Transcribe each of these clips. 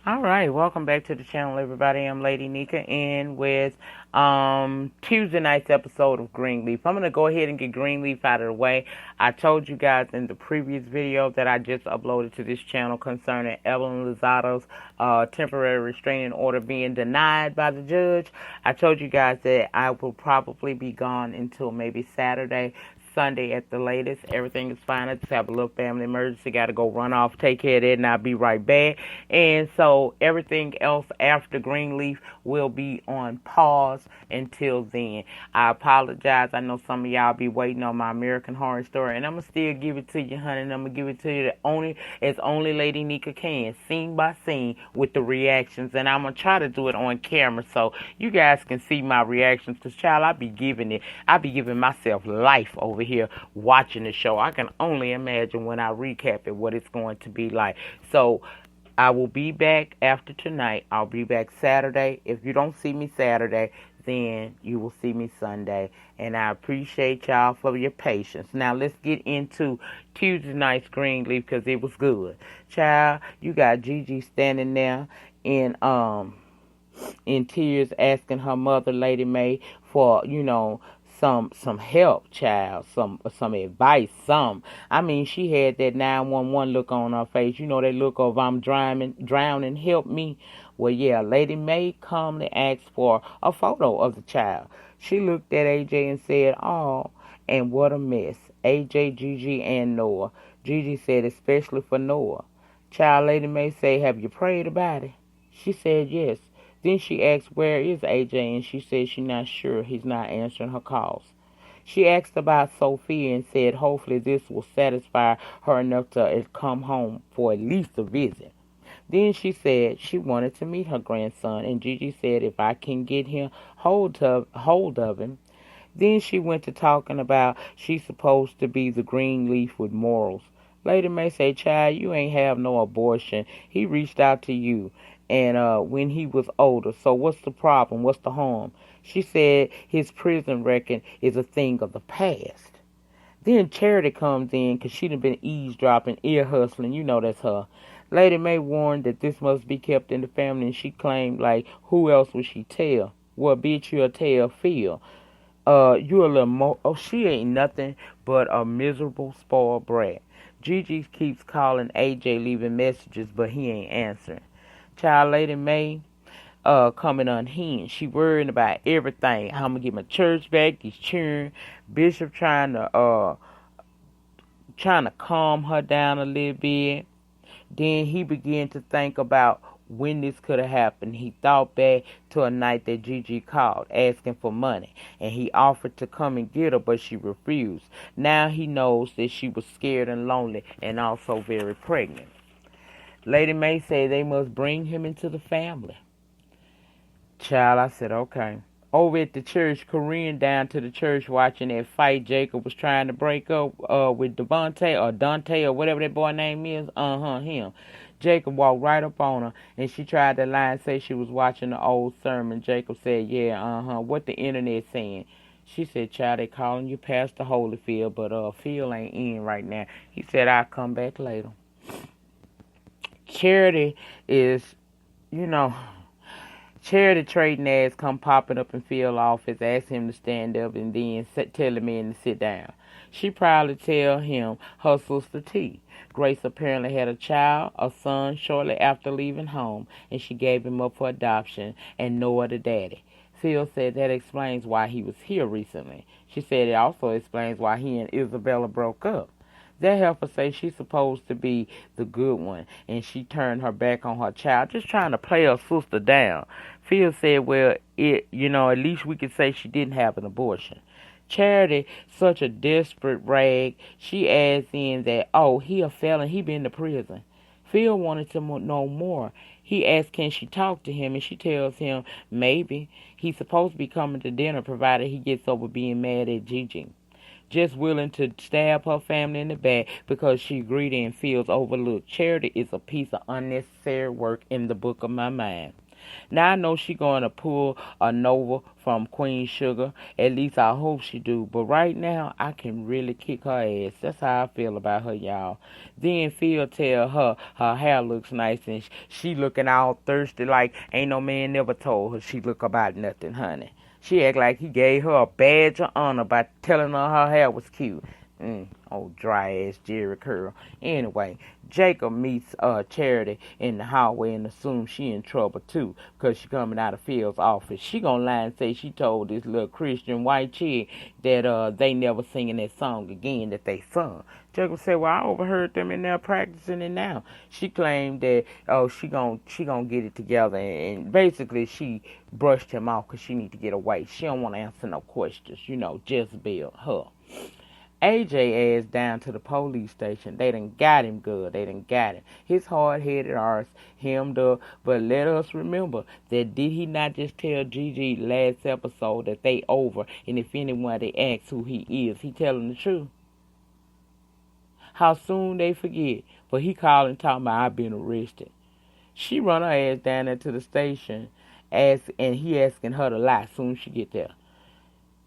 All right, welcome back to the channel, everybody. I'm Lady Nyca, and with Tuesday night's episode of Greenleaf. I'm gonna go ahead and get Greenleaf out of the way. I told you guys in the previous video that I just uploaded to this channel concerning Evelyn Lozada's temporary restraining order being denied by the judge. I told you guys that I will probably be gone until maybe Saturday, Sunday at the latest. Everything is fine. I just have a little family emergency. Got to go run off, take care of it, and I'll be right back. And so everything else after Greenleaf will be on pause until then. I apologize. I know some of y'all be waiting on my American Horror Story, and I'm going to still give it to you, honey, and I'm going to give it to you as only Lady Nyca can, scene by scene, with the reactions. And I'm going to try to do it on camera so you guys can see my reactions, because, child, I be giving myself life over here watching the show. I can only imagine when I recap it what it's going to be like. So I will be back after tonight. I'll be back Saturday. If you don't see me Saturday, then you will see me Sunday. And I appreciate y'all for your patience. Now let's get into Tuesday night's Greenleaf, because it was good. Child, you got Gigi standing there in tears, asking her mother, Lady May, for, some help, child, some advice, I mean, she had that 911 look on her face. You know, that look of I'm drowning, help me. Well, yeah, Lady May calmly asked for a photo of the child. She looked at AJ and said, "Oh, and what a mess." AJ, Gigi, and Noah. Gigi said, "Especially for Noah." Child, Lady May said, "Have you prayed about it?" She said, "Yes." Then she asked, "Where is AJ?" And she said she's not sure. He's not answering her calls. She asked about Sophia and said hopefully this will satisfy her enough to come home for at least a visit. Then she said she wanted to meet her grandson, and Gigi said if I can get him hold of him. Then she went to talking about she's supposed to be the Greenleaf with morals. Lady May say, "Child, you ain't have no abortion. He reached out to you, and when he was older. So what's the problem? What's the harm?" She said his prison record is a thing of the past. Then Charity comes in because she done been eavesdropping, ear hustling. You know that's her. Lady May warned that this must be kept in the family, and she claimed, like, who else would she tell? Well, bitch, you'll tell Phil. You a little more. Oh, she ain't nothing but a miserable, spoiled brat. Gigi keeps calling AJ, leaving messages, but he ain't answering. Child, Lady May coming unhinged. She worrying about everything. How I'm gonna get my church back. He's cheering. Bishop trying to calm her down a little bit. Then he began to think about when this could have happened. He thought back to a night that Gigi called asking for money, and he offered to come and get her, but she refused. Now he knows that she was scared and lonely, and also very pregnant. Lady May said they must bring him into the family. Child, I said, okay. Over at the church, Korean down to the church watching that fight Jacob was trying to break up with Devontae or Dante or whatever that boy name is. Him. Jacob walked right up on her, and she tried to lie and say she was watching the old sermon. Jacob said, yeah, what the internet saying? She said, child, they calling you Pastor Holyfield, but Phil ain't in right now. He said, I'll come back later. Charity is, you know... Charity trading ads come popping up in Phil's office, ask him to stand up, and then tell him in to sit down. She proudly tell him her sister T. Grace apparently had a child, a son, shortly after leaving home, and she gave him up for adoption, and Noah the daddy. Phil said that explains why he was here recently. She said it also explains why he and Isabella broke up. That helper say she's supposed to be the good one, and she turned her back on her child, just trying to play her sister down. Phil said, well, at least we could say she didn't have an abortion. Charity, such a desperate rag, she adds in that, oh, he a felon, he been to prison. Phil wanted to know more. He asked, can she talk to him, and she tells him, maybe. He's supposed to be coming to dinner, provided he gets over being mad at Gigi. Just willing to stab her family in the back because she greedy and feels overlooked. Charity is a piece of unnecessary work in the book of my mind. Now I know she going to pull a Nova from Queen Sugar. At least I hope she do. But right now, I can really kick her ass. That's how I feel about her, y'all. Then Phil tell her her hair looks nice and she looking all thirsty like ain't no man never told her she look about nothing, honey. She act like he gave her a badge of honor by telling her hair was cute. Old dry ass Jerry Curl. Anyway, Jacob meets Charity in the hallway and assumes she in trouble too, cause she coming out of Phil's office. She gonna lie and say she told this little Christian white chick that they never singing that song again that they sung. Jacob said, "Well, I overheard them in there practicing it now." She claimed that she gonna get it together, and basically she brushed him off cause she need to get away. She don't want to answer no questions. Jezebel her. AJ ass down to the police station. They done got him good. They done got him. His hard-headed arse hemmed up. But let us remember that did he not just tell Gigi last episode that they over, and if anyone they ask who he is, he telling the truth? How soon they forget. But he calling talking about I've been arrested. She run her ass down there to the station and he asking her to lie soon as she get there.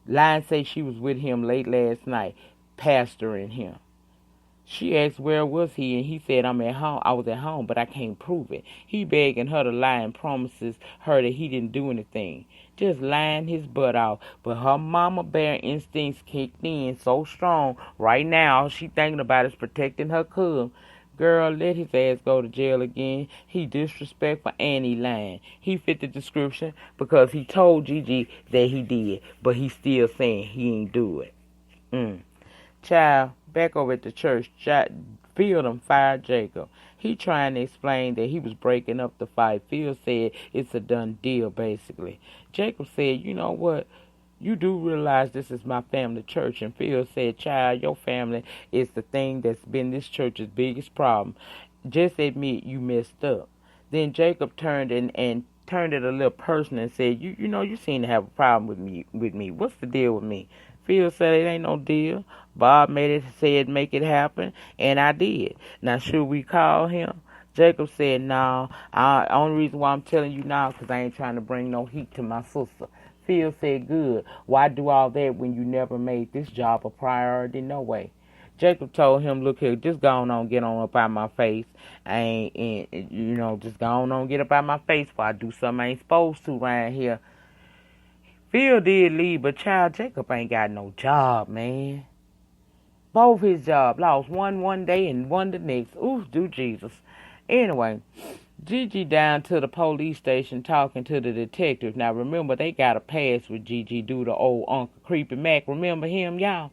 Lie and say she was with him late last night. Pastoring him. She asked where was he, and he said I'm at home. I was at home, but I can't prove it. He begging her to lie and promises her that he didn't do anything. Just lying his butt off. But her mama bear instincts kicked in so strong. Right now, all she thinking about is protecting her cub. Girl, let his ass go to jail again. He disrespectful and he lying. He fit the description because he told Gigi that he did, but he still saying he ain't do it. Child, back over at the church, Phil done fired Jacob. He trying to explain that he was breaking up the fight. Phil said it's a done deal, basically. Jacob said, you know what? You do realize this is my family church. And Phil said, child, your family is the thing that's been this church's biggest problem. Just admit you messed up. Then Jacob turned and turned it a little personal and said, you seem to have a problem with me. What's the deal with me? Phil said it ain't no deal. Bob said make it happen, and I did. Now, should we call him? Jacob said, no. Only reason why I'm telling you now because I ain't trying to bring no heat to my sister. Phil said, good. Why do all that when you never made this job a priority? No way. Jacob told him, look here, just go on, get on up out my face. Just go on, get up out my face before I do something I ain't supposed to around here. Phil did leave, but child, Jacob ain't got no job, man. Both his jobs lost, one day and one the next. Ooh, do Jesus. Anyway, Gigi down to the police station talking to the detective. Now remember, they got a pass with Gigi due to old Uncle Creepy Mac. Remember him, y'all?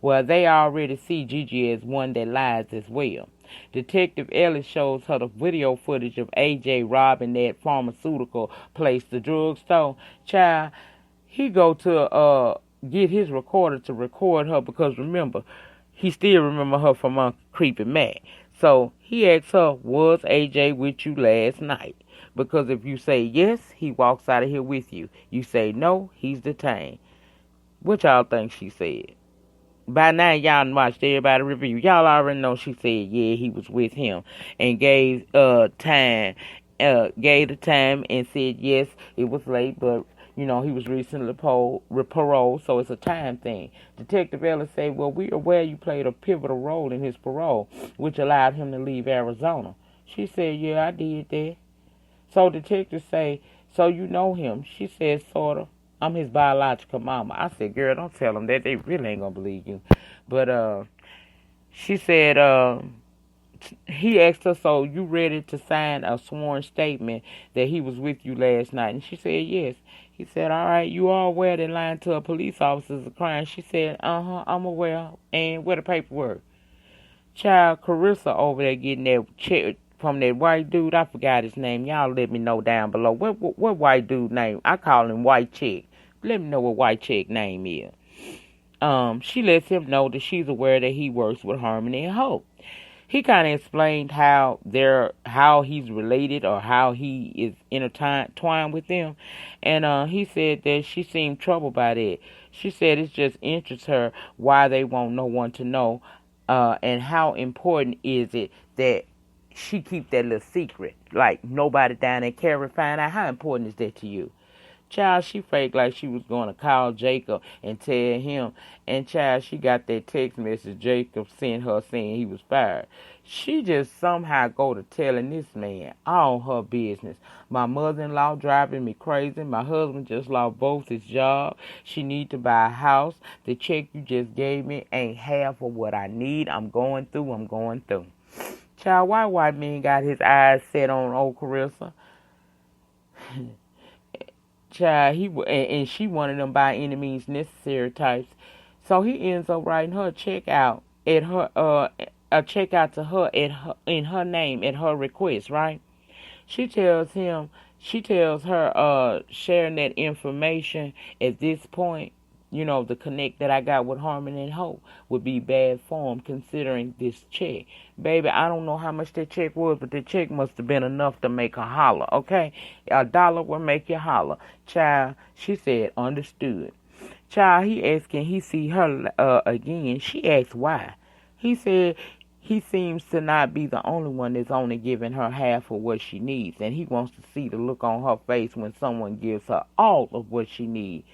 Well, they already see Gigi as one that lies as well. Detective Ellis shows her the video footage of AJ robbing that pharmaceutical place, the drugstore. Child, he go to get his recorder to record her because remember, he still remember her from Uncle Creepy Mac. So he asks her, was AJ with you last night? Because if you say yes, he walks out of here with you. You say no, he's detained. What y'all think she said? By now, y'all watched everybody review. Y'all already know she said, yeah, he was with him. And gave the time and said, yes, it was late, but he was recently paroled, so it's a time thing. Detective Ellis said, well, we are aware you played a pivotal role in his parole, which allowed him to leave Arizona. She said, yeah, I did that. So detectives say, so you know him? She said, sort of. I'm his biological mama. I said, girl, don't tell them that. They really ain't going to believe you. But she said, he asked her, so you ready to sign a sworn statement that he was with you last night? And she said, yes. He said, all right, you are aware that lying to a police officer is a crime? She said, I'm aware. And where the paperwork? Child, Carissa over there getting that check from that white dude. I forgot his name. Y'all let me know down below. What white dude name? I call him White Chick. Let me know what White Chick name is. She lets him know that she's aware that he works with Harmony and Hope. He kind of explained how he's related or how he is intertwined with them. And he said that she seemed troubled by that. She said it just interests her why they want no one to know and how important is it that she keep that little secret. Like, nobody down there can find out. How important is that to you? Child, she faked like she was going to call Jacob and tell him. And child, she got that text message Jacob sent her saying he was fired. She just somehow go to telling this man all her business. My mother-in-law driving me crazy. My husband just lost both his jobs. She need to buy a house. The check you just gave me ain't half of what I need. I'm going through. Child, why white man got his eyes set on old Carissa? Child, and she one of them by any means necessary types. So he ends up writing her a check out at her a check out to her in her name at her request, right? She tells her sharing that information at this point, the connect that I got with Harmon and Hope would be bad form considering this check. Baby, I don't know how much that check was, but the check must have been enough to make her holler, okay? $1 will make you holler. Child, she said, understood. Child, he asked, can he see her again? She asked why. He said, he seems to not be the only one that's only giving her half of what she needs, and he wants to see the look on her face when someone gives her all of what she needs.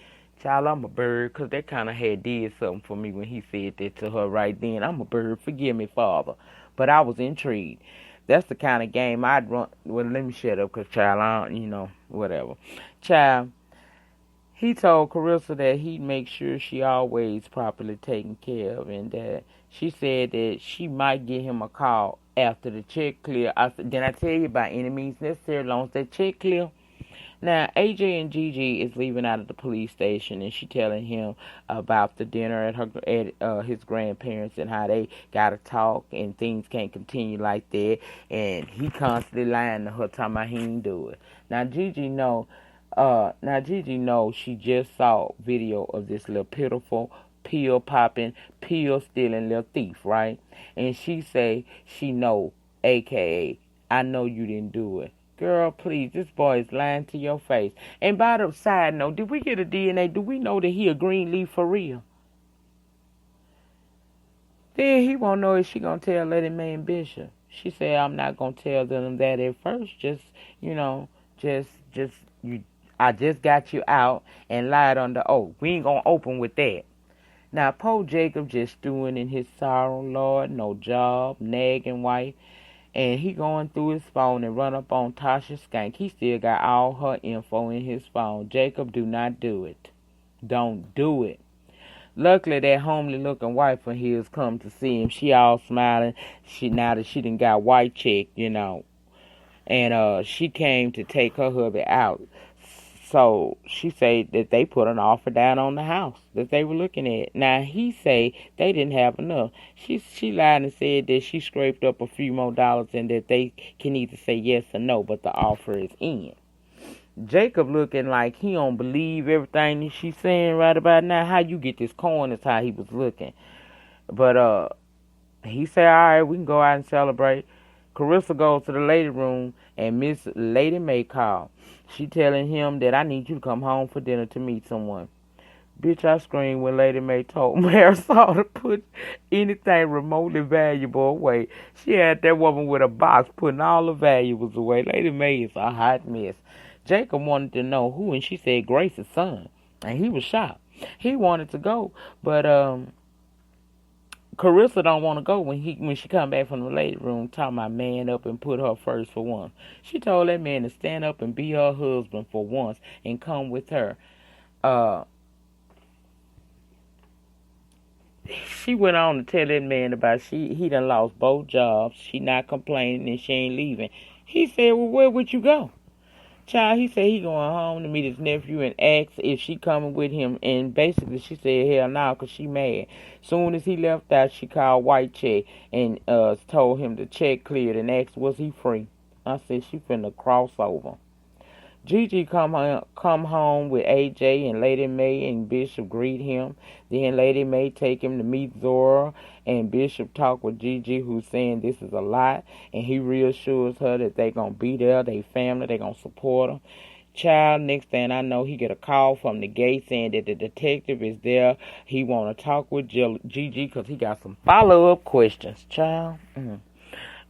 Child, I'm a bird, 'cause that kind of had did something for me when he said that to her right then. I'm a bird, forgive me, Father. But I was intrigued. That's the kind of game I'd run. Well, let me shut up, 'cause child, I don't, whatever. Child, he told Carissa that he'd make sure she always properly taken care of, and that she said that she might give him a call after the check clear. I said, then I tell you by any means necessary, as long as that check clear. Now, AJ and Gigi is leaving out of the police station, and she telling him about the dinner at his grandparents and how they got to talk and things can't continue like that. And he constantly lying to her, talking about he ain't do it. Now, Gigi knows she just saw video of this little pitiful, pill-popping, pill-stealing little thief, right? And she say she know, a.k.a. I know you didn't do it. Girl, please, this boy is lying to your face. And by the side note, did we get a DNA? Do we know that he a Greenleaf for real? Then he won't know if she gonna tell Lady Mae and Bishop. She said, I'm not gonna tell them that at first. I just got you out and lied under oath. We ain't gonna open with that. Now, poor Jacob just stewing in his sorrow, Lord, no job, nagging wife. And he going through his phone and run up on Tasha Skank. He still got all her info in his phone. Jacob, do not do it. Don't do it. Luckily, that homely looking wife of his come to see him. She all smiling. Now that she done got white checked, And she came to take her hubby out. So she said that they put an offer down on the house that they were looking at. Now he say they didn't have enough. She lied and said that she scraped up a few more dollars and that they can either say yes or no, but the offer is in. Jacob looking like he don't believe everything that she's saying right about now. How you get this coin is how he was looking. But he said, all right, we can go out and celebrate. Carissa goes to the lady room and Miss Lady Mae called. She telling him that I need you to come home for dinner to meet someone. Bitch, I screamed when Lady Mae told Marisol to put anything remotely valuable away. She had that woman with a box putting all the valuables away. Lady Mae is a hot mess. Jacob wanted to know who, and she said Grace's son. And he was shocked. He wanted to go, but Carissa don't want to go when she come back from the lady room talking about man up and put her first for once. She told that man to stand up and be her husband for once and come with her. She went on to tell that man about he done lost both jobs. She not complaining and she ain't leaving. He said, well, where would you go? Child, he said he going home to meet his nephew and asked if she coming with him. And basically she said hell no, because she mad. Soon as he left out, she called White Check and told him the check cleared and asked was he free. I said she finna cross over. Gigi come home with AJ and Lady Mae and Bishop greet him. Then Lady Mae take him to meet Zora and Bishop talk with Gigi, who's saying this is a lot, and he reassures her that they gonna be there, they family, they gonna support her. Child, next thing I know, he get a call from the gate saying that the detective is there. He want to talk with Gigi because he got some follow-up questions. Child.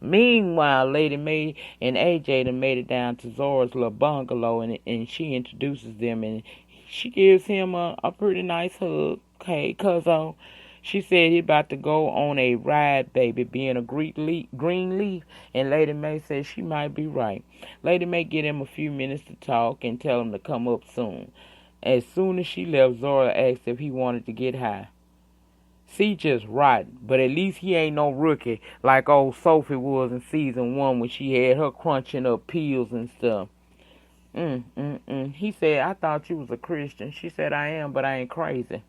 Meanwhile, Lady May and AJ done made it down to Zora's little bungalow, and she introduces them, and she gives him a pretty nice hug. Okay, cuzzo. She said he about to go on a ride, baby, being a Greenleaf, and Lady May says she might be right. Lady May get him a few minutes to talk and tell him to come up soon. As soon as she left, Zora asked if he wanted to get high. See, just rotten, but at least he ain't no rookie like old Sophie was in season 1 when she had her crunching up pills and stuff. He said, I thought you was a Christian. She said, I am, but I ain't crazy.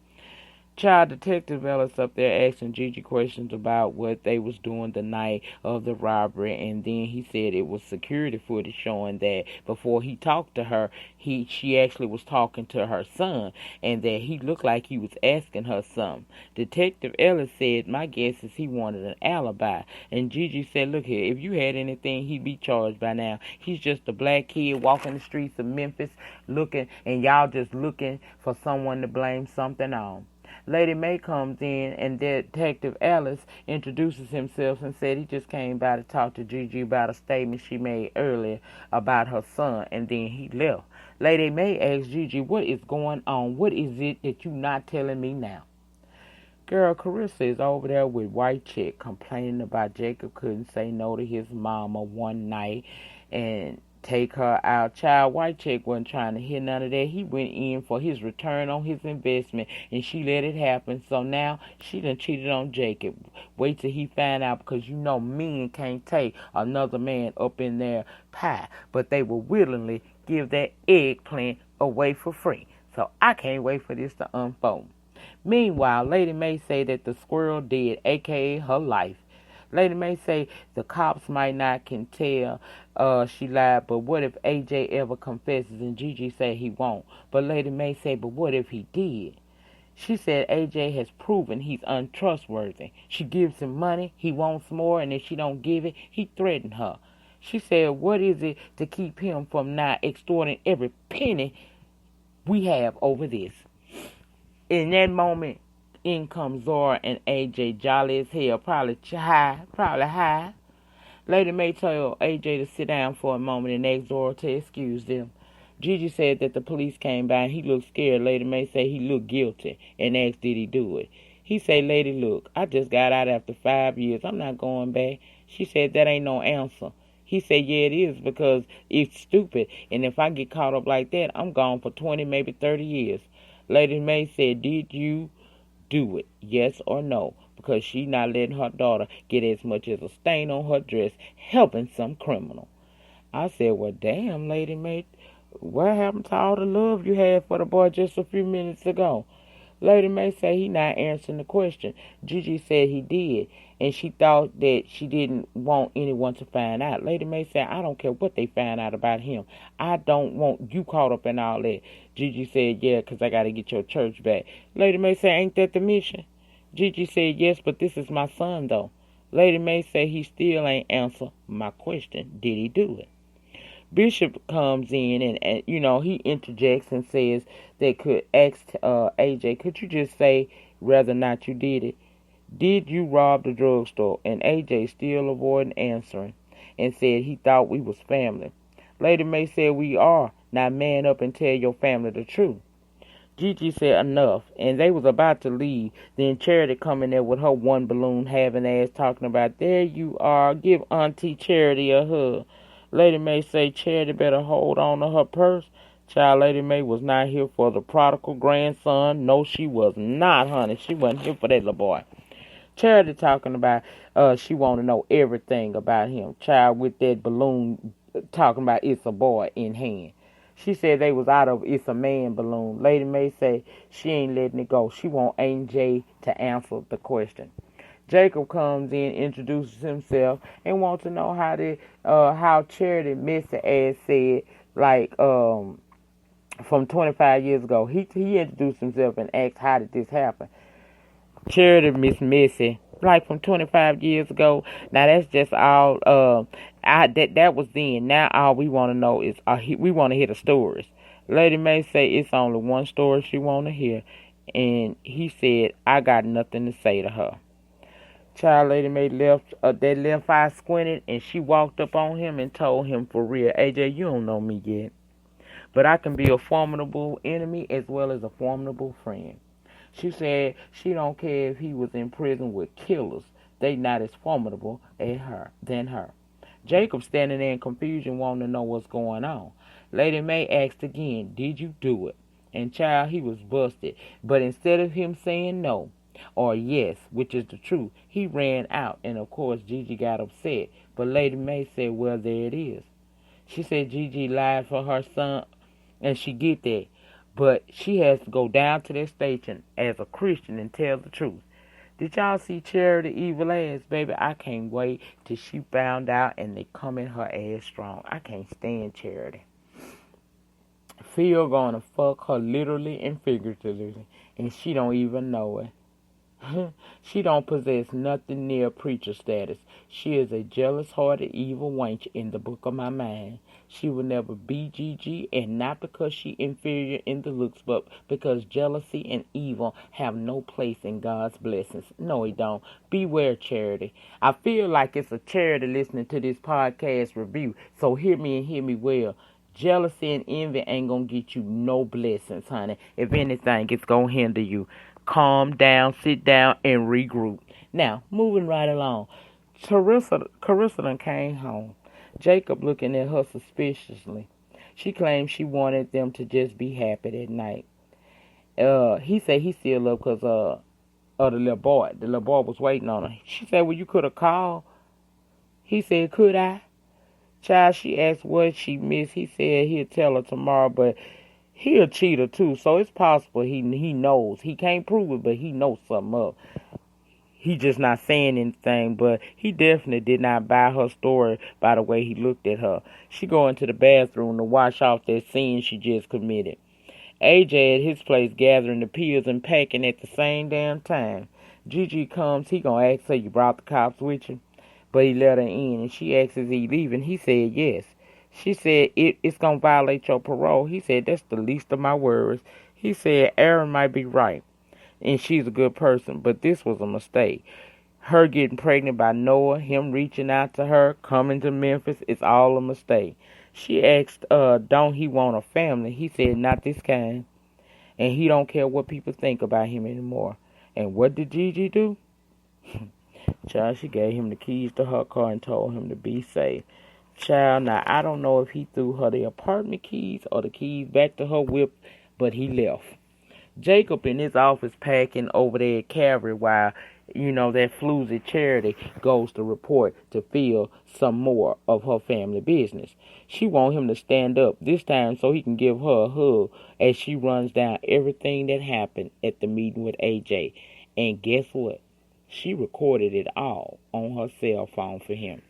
Child Detective Ellis up there asking Gigi questions about what they was doing the night of the robbery, and then he said it was security footage showing that before he talked to her, she actually was talking to her son, and that he looked like he was asking her something. Detective Ellis said, my guess is he wanted an alibi, and Gigi said, look here, if you had anything, he'd be charged by now. He's just a black kid walking the streets of Memphis looking, and y'all just looking for someone to blame something on. Lady May comes in, and Detective Ellis introduces himself and said he just came by to talk to Gigi about a statement she made earlier about her son, and then he left. Lady May asks Gigi, what is going on? What is it that you not telling me now? Girl, Carissa is over there with White Chick complaining about Jacob couldn't say no to his mama one night and take her out. Child, White Chick wasn't trying to hear none of that. He went in for his return on his investment, and she let it happen. So now she done cheated on Jacob. Wait till he find out, because you know men can't take another man up in their pie, but they will willingly give that eggplant away for free. So I can't wait for this to unfold. Meanwhile, Lady May say that the squirrel dead, a.k.a. her life. Lady May say the cops might not can tell she lied, but what if AJ ever confesses? And Gigi say he won't. But Lady May say, but what if he did? She said AJ has proven he's untrustworthy. She gives him money, he wants more, and if she don't give it, he threatened her. She said, what is it to keep him from not extorting every penny we have over this? In that moment, in comes Zora and AJ, jolly as hell, probably high. Lady May told AJ to sit down for a moment and asked Zora to excuse them. Gigi said that the police came by and he looked scared. Lady May said he looked guilty and asked did he do it. He said, lady, look, I just got out after 5 years. I'm not going back. She said, that ain't no answer. He said, yeah, it is, because it's stupid, and if I get caught up like that, I'm gone for 20, maybe 30 years. Lady May said, did you do it, yes or no? Because she not letting her daughter get as much as a stain on her dress, helping some criminal. I said, well, damn, Lady May, what happened to all the love you had for the boy just a few minutes ago? Lady May said he not answering the question. Gigi said he did, and she thought that she didn't want anyone to find out. Lady May said, I don't care what they find out about him. I don't want you caught up in all that. Gigi said, yeah, because I got to get your church back. Lady May said, ain't that the mission? Gigi said, yes, but this is my son, though. Lady May said he still ain't answer my question. Did he do it? Bishop comes in and he interjects and says they could ask AJ, could you just say whether or not you did it? Did you rob the drugstore? And AJ still avoiding answering and said he thought we was family. Lady May said we are. Now man up and tell your family the truth. Gigi said enough, and they was about to leave. Then Charity come in there with her one balloon having ass talking about, there you are, give Auntie Charity a hug. Lady May say Charity better hold on to her purse. Child, Lady May was not here for the prodigal grandson. No, she was not, honey. She wasn't here for that little boy. Charity talking about she want to know everything about him. Child, with that balloon talking about it's a boy in hand. She said they was out of it's a man balloon. Lady May say she ain't letting it go. She want AJ to answer the question. Jacob comes in, introduces himself, and wants to know how Charity messy ass said, like, from 25 years ago. He introduced himself and asked, how did this happen? Charity Miss Missy, like from 25 years ago. Now that's just all. That was then. Now all we want to know is we want to hear the stories. Lady May say it's only one story she want to hear, and he said I got nothing to say to her. Child Lady Mae left that left eye squinted, and she walked up on him and told him for real, AJ, you don't know me yet, but I can be a formidable enemy as well as a formidable friend. She said she don't care if he was in prison with killers. They not as formidable than her. Jacob standing there in confusion wanting to know what's going on. Lady Mae asked again, did you do it? And child, he was busted. But instead of him saying no or yes, which is the truth, he ran out. And of course Gigi got upset. But Lady Mae said, well, there it is. She said Gigi lied for her son, and she get that. But she has to go down to that station as a Christian and tell the truth. Did y'all see Charity evil ass, baby? I can't wait till she found out and they come in her ass strong. I can't stand Charity. Phil gonna fuck her literally and figuratively, and she don't even know it. She don't possess nothing near preacher status. She is a jealous-hearted, evil wench in the book of my mind. She will never be Gigi, and not because she inferior in the looks, but because jealousy and evil have no place in God's blessings. No, it don't. Beware, Charity. I feel like it's a charity listening to this podcast review, so hear me and hear me well. Jealousy and envy ain't gonna get you no blessings, honey. If anything, it's gonna hinder you. Calm down, sit down, and regroup. Now, moving right along. Carissa done came home. Jacob looking at her suspiciously. She claimed she wanted them to just be happy that night. He said he still up because of the little boy. The little boy was waiting on her. She said, well, you could have called. He said, could I? Child, she asked what she missed. He said he'll tell her tomorrow, but he a cheater too, so it's possible he knows. He can't prove it, but he knows something up. He just not saying anything, but he definitely did not buy her story by the way he looked at her. She go into the bathroom to wash off that sin she just committed. AJ at his place gathering the pills and packing at the same damn time. Gigi comes, he gonna ask her, you brought the cops with you? But he let her in, and she asks, is he leaving? He said yes. She said, it's going to violate your parole. He said, that's the least of my worries. He said, Aaron might be right, and she's a good person, but this was a mistake. Her getting pregnant by Noah, him reaching out to her, coming to Memphis, it's all a mistake. She asked, don't he want a family? He said, not this kind. And he don't care what people think about him anymore. And what did Gigi do? Child, she gave him the keys to her car and told him to be safe. Child, now I don't know if he threw her the apartment keys or the keys back to her whip, but he left. Jacob in his office packing over there at Calvary while, that floozy Charity goes to report to Phil some more of her family business. She want him to stand up, this time so he can give her a hug as she runs down everything that happened at the meeting with AJ. And guess what? She recorded it all on her cell phone for him.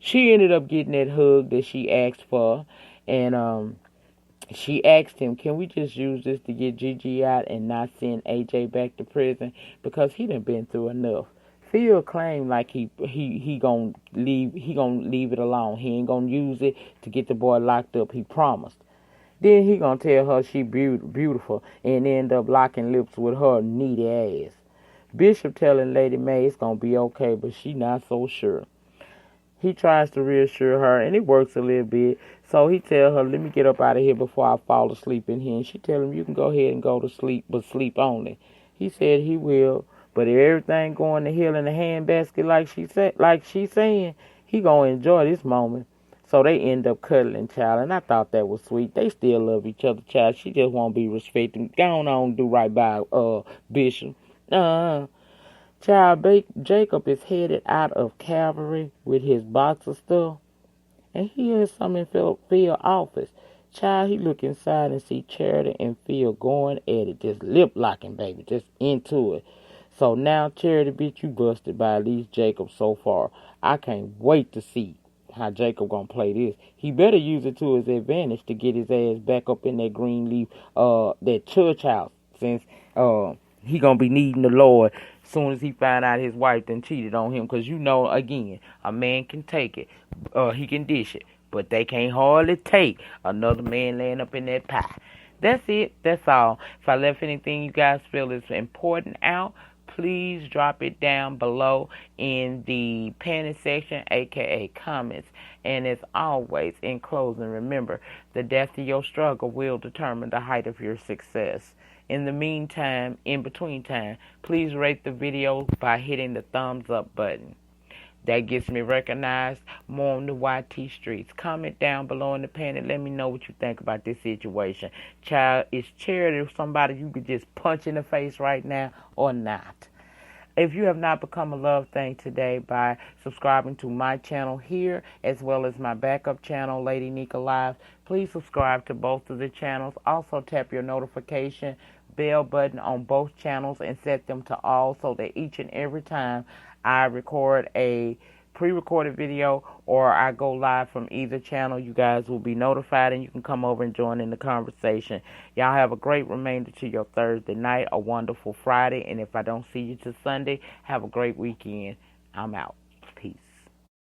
She ended up getting that hug that she asked for, and she asked him, can we just use this to get Gigi out and not send AJ back to prison? Because he done been through enough. Phil claimed like he gonna leave it alone. He ain't gonna use it to get the boy locked up. He promised. Then he gonna tell her she beautiful and end up locking lips with her needy ass. Bishop telling Lady Mae it's gonna be okay, but she not so sure. He tries to reassure her, and it works a little bit. So he tell her, let me get up out of here before I fall asleep in here. And she tell him, you can go ahead and go to sleep, but sleep only. He said he will, but if everything going to hell in the handbasket like she's saying, he gonna enjoy this moment. So they end up cuddling, child, and I thought that was sweet. They still love each other, child. She just won't be respected. Go on, do right by Bishop. Child, Jacob is headed out of Calvary with his box of stuff, and he hears something in Phil's office. Child, he look inside and see Charity and Phil going at it, just lip locking, baby, just into it. So now, Charity, bitch, you busted by at least Jacob so far. I can't wait to see how Jacob gonna play this. He better use it to his advantage to get his ass back up in that Greenleaf, that church house, since he gonna be needing the Lord soon as he find out his wife done cheated on him. Because again, a man can take it, he can dish it, but they can't hardly take another man laying up in that pie. That's it. That's all. If I left anything you guys feel is important out, please drop it down below in the panel section, aka comments. And as always, in closing, remember, the depth of your struggle will determine the height of your success. In the meantime, in between time, please rate the video by hitting the thumbs up button. That gets me recognized more on the YT streets. Comment down below in the panel. Let me know what you think about this situation. Child, is Charity somebody you could just punch in the face right now or not? If you have not become a Love Thing today by subscribing to my channel here as well as my backup channel, Lady Nyca Live, please subscribe to both of the channels. Also tap your notification bell button on both channels and set them to all so that each and every time I record a pre-recorded video or I go live from either channel, you guys will be notified and you can come over and join in the conversation. Y'all have a great remainder to your Thursday night, a wonderful Friday, and if I don't see you till Sunday, have a great weekend. I'm out.